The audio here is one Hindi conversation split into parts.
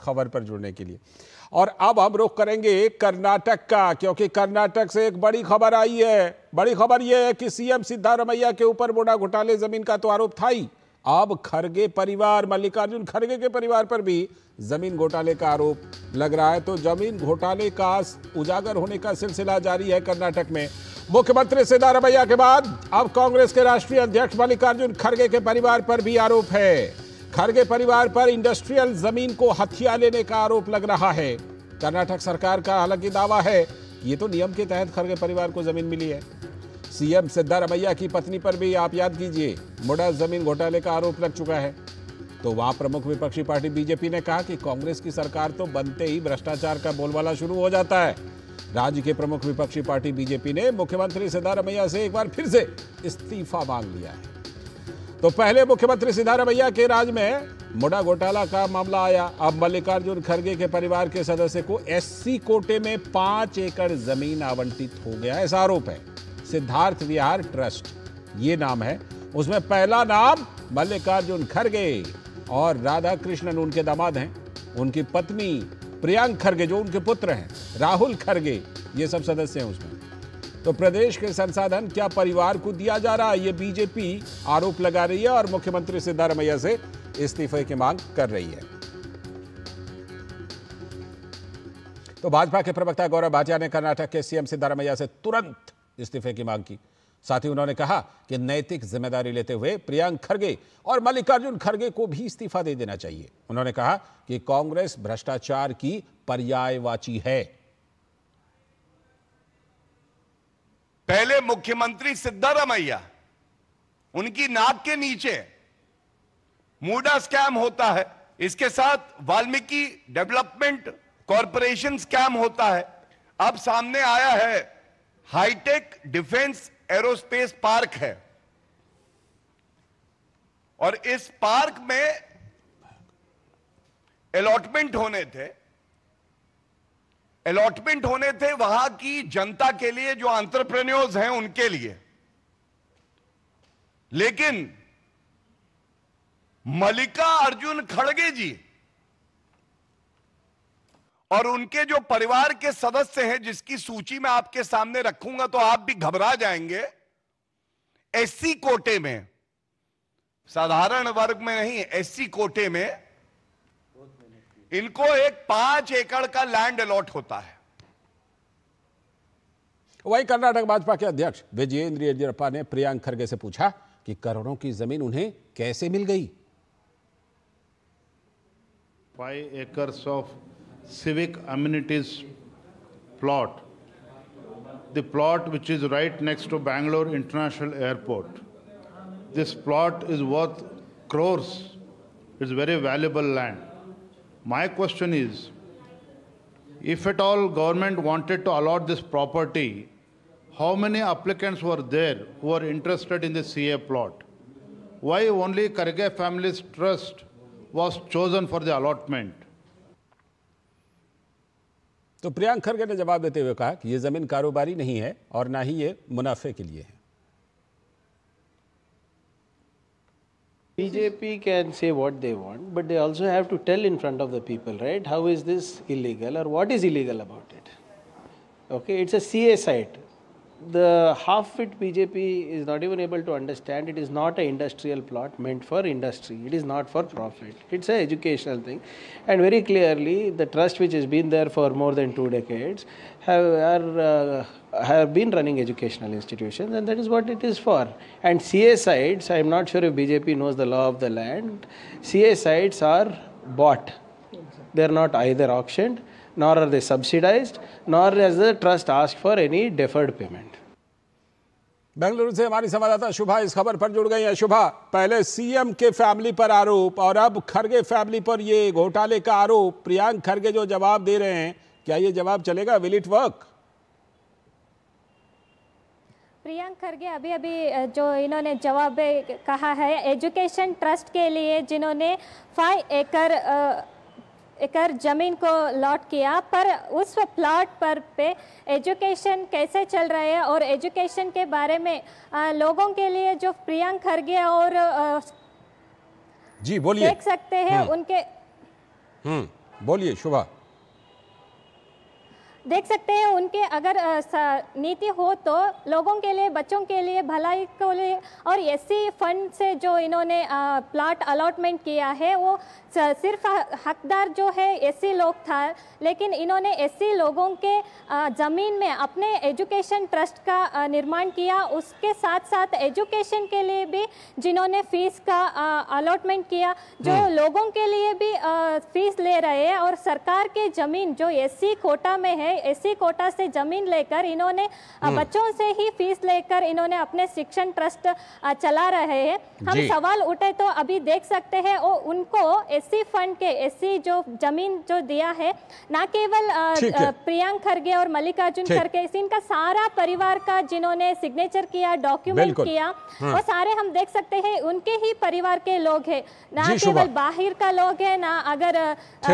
खबर पर जुड़ने के लिए। और अब हम रुख करेंगे कर्नाटक का, क्योंकि कर्नाटक से एक बड़ी खबर आई है। बड़ी खबर यह है कि सीएम सिद्धारमैया के ऊपर मुडा घोटाले जमीन का तो आरोप था ही, अब खरगे परिवार, मल्लिकार्जुन खरगे के परिवार पर भी जमीन घोटाले का आरोप लग रहा है। तो जमीन घोटाले का उजागर होने का सिलसिला जारी है कर्नाटक में। मुख्यमंत्री सिद्धारमैया के बाद अब कांग्रेस के राष्ट्रीय अध्यक्ष मल्लिकार्जुन खरगे के परिवार पर भी आरोप है। खरगे परिवार पर इंडस्ट्रियल जमीन को हथिया लेने का आरोप लग रहा है। कर्नाटक सरकार का हालांकि दावा है कि ये तो नियम के तहत खरगे परिवार को जमीन मिली है। सीएम सिद्धारमैया की पत्नी पर भी आप याद कीजिए मुडा जमीन घोटाले का आरोप लग चुका है। तो वहां प्रमुख विपक्षी पार्टी बीजेपी ने कहा कि कांग्रेस की सरकार तो बनते ही भ्रष्टाचार का बोलबाला शुरू हो जाता है। राज्य के प्रमुख विपक्षी पार्टी बीजेपी ने मुख्यमंत्री सिद्धारमैया से एक बार फिर से इस्तीफा मांग लिया है। तो पहले मुख्यमंत्री सिद्धारमैया के राज में मुडा घोटाला का मामला आया, अब मल्लिकार्जुन खरगे के परिवार के सदस्य को एससी कोटे में 5 एकड़ जमीन आवंटित हो गया, ऐसा आरोप है। सिद्धार्थ विहार ट्रस्ट ये नाम है, उसमें पहला नाम मल्लिकार्जुन खरगे और राधा कृष्णन उनके दामाद हैं, उनकी पत्नी प्रियांक खरगे जो उनके पुत्र हैं, राहुल खरगे, ये सब सदस्य हैं उसमें। तो प्रदेश के संसाधन क्या परिवार को दिया जा रहा है, ये बीजेपी आरोप लगा रही है और मुख्यमंत्री सिद्धारमैया से इस्तीफे की मांग कर रही है। तो भाजपा के प्रवक्ता गौरव भाटिया ने कर्नाटक के सीएम सिद्धारमैया से तुरंत इस्तीफे की मांग की। साथ ही उन्होंने कहा कि नैतिक जिम्मेदारी लेते हुए प्रियांक खरगे और मल्लिकार्जुन खरगे को भी इस्तीफा दे देना चाहिए। उन्होंने कहा कि कांग्रेस भ्रष्टाचार की पर्यायवाची है। पहले मुख्यमंत्री सिद्धारमैया, उनकी नाक के नीचे मुडा स्कैम होता है, इसके साथ वाल्मीकि डेवलपमेंट कॉरपोरेशन स्कैम होता है। अब सामने आया है हाईटेक डिफेंस एरोस्पेस पार्क है और इस पार्क में अलॉटमेंट होने थे वहां की जनता के लिए, जो एंटरप्रेन्योर्स हैं उनके लिए। लेकिन मल्लिकार्जुन खड़गे जी और उनके जो परिवार के सदस्य हैं, जिसकी सूची मैं आपके सामने रखूंगा तो आप भी घबरा जाएंगे, एससी कोटे में, साधारण वर्ग में नहीं, एससी कोटे में इनको एक 5 एकड़ का लैंड अलॉट होता है। वहीं कर्नाटक भाजपा के अध्यक्ष विजयेंद्र येदियुरप्पा ने प्रियांक खरगे से पूछा कि करोड़ों की जमीन उन्हें कैसे मिल गई। 5 acres of civic amenities plot, the plot which is right next to Bangalore International Airport. This plot is worth crores. It's very valuable land. My question is, if at all government wanted to allot this property, how many applicants were there who were interested in the CA plot? Why only Kharge Family's Trust was chosen for the allotment? तो प्रियांक खरगे ने जवाब देते हुए कहा कि यह जमीन कारोबारी नहीं है और ना ही ये मुनाफे के लिए है। BJP can say what they want, but they also have to tell in front of the people, right? How is this illegal or what is illegal about it? Okay, it's a CA site. The half-wit BJP is not even able to understand it is not an industrial plot meant for industry. It is not for profit. It's an educational thing. And very clearly, the trust which has been there for more than 2 decades have been running educational institutions, and that is what it is for. And CA sites, I am not sure if BJP knows the law of the land, CA sites are bought. They are not either auctioned, nor are they subsidized, nor has the trust asked for any deferred payment. Bengaluru से हमारी संवाददाता शुभा इस खबर पर जुड़ गई है। शुभा, पहले सीएम के फैमिली पर आरोप और अब खरगे फैमिली पर ये घोटाले का आरोप, प्रियांक खरगे जो जवाब दे रहे हैं, क्या ये जवाब चलेगा? Will it work? Priyank Kharge अभी जो इन्होंने जवाब कहा है, एजुकेशन ट्रस्ट के लिए जिन्होंने 5 एकड़ जमीन को लॉट किया, पर उस प्लॉट पर पे एजुकेशन कैसे चल रहा है और एजुकेशन के बारे में लोगों के लिए जो प्रियांक खरगे और जी बोलिए, देख सकते हैं उनके बोलिए शुभा। देख सकते हैं उनके अगर नीति हो तो लोगों के लिए, बच्चों के लिए, भलाई के लिए, और एससी फंड से जो इन्होंने प्लॉट अलॉटमेंट किया है वो सिर्फ हकदार जो है एससी लोग था, लेकिन इन्होंने एससी लोगों के ज़मीन में अपने एजुकेशन ट्रस्ट का निर्माण किया। उसके साथ साथ एजुकेशन के लिए भी जिन्होंने फीस का अलॉटमेंट किया, जो लोगों के लिए भी फीस ले रहे हैं, और सरकार के ज़मीन जो एससी कोटा में है, एससी कोटा से ज़मीन लेकर इन्होंने बच्चों से ही फीस लेकर इन्होंने अपने शिक्षण ट्रस्ट चला रहे हैं। हम सवाल उठे तो अभी देख सकते हैं उनको एससी फंड के, एससी जो जमीन जो दिया है, ना केवल प्रियंक खरगे और मल्लिकार्जुन खरगे, इनका सारा परिवार का जिन्होंने सिग्नेचर किया, डॉक्यूमेंट किया, वो सारे हम देख सकते हैं उनके ही परिवार के लोग हैं, ना केवल बाहर का लोग है, ना अगर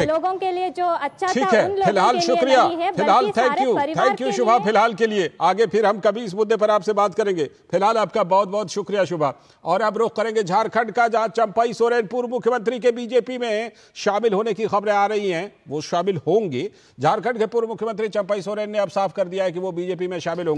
लोगों के लिए जो अच्छा था उन लोगों के लिए नहीं है। फिलहाल थैंक यू शुभा, फिलहाल के लिए। आगे फिर हम कभी इस मुद्दे पर आपसे बात करेंगे। फिलहाल आपका बहुत बहुत शुक्रिया शुभा। और अब रुख करेंगे झारखंड का, जहां चंपई सोरेन पूर्व मुख्यमंत्री के बीजेपी में शामिल होने की खबरें आ रही हैं। वो शामिल होंगे। झारखंड के पूर्व मुख्यमंत्री चंपई सोरेन ने अब साफ कर दिया है कि वो बीजेपी में शामिल होंगे।